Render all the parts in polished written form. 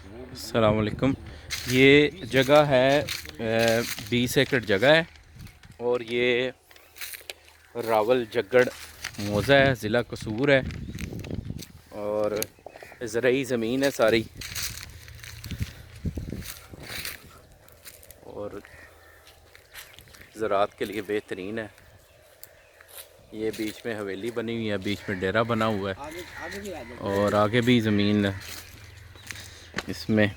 अस्सलाम वालेकुम। ये जगह है 20 एकड़ जगह है और ये रावल जगड़ मौज़ा है, ज़िला कसूर है और ज़रई ज़मीन है सारी और ज़राअत के लिए बेहतरीन है। ये बीच में हवेली बनी हुई है, बीच में डेरा बना हुआ है और आगे भी ज़मीन है इसमें।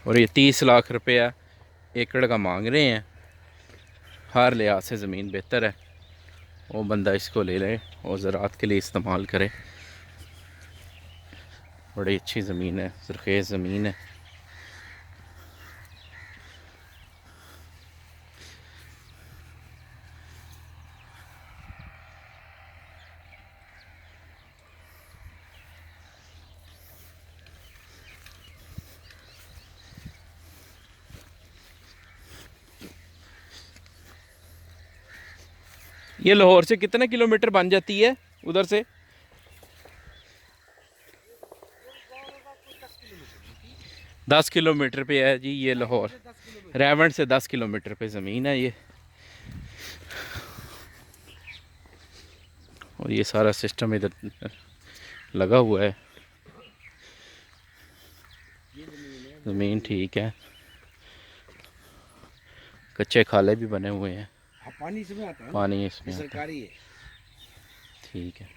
और ये 30 लाख रुपया एकड़ का मांग रहे हैं। हर लिहाज से ज़मीन बेहतर है, वो बंदा इसको ले ले और ज़राअत के लिए इस्तेमाल करे। बड़ी अच्छी ज़मीन है, ज़रख़ेज़ ज़मीन है। ये लाहौर से कितने किलोमीटर बन जाती है उधर से? 10 किलोमीटर पे है जी ये लाहौर। रेवंड से 10 किलोमीटर पे ज़मीन है ये। और ये सारा सिस्टम इधर लगा हुआ है। ज़मीन ठीक है, कच्चे खाले भी बने हुए हैं। पानी इसमें आता है, पानी इसमें सरकारी है। ठीक है।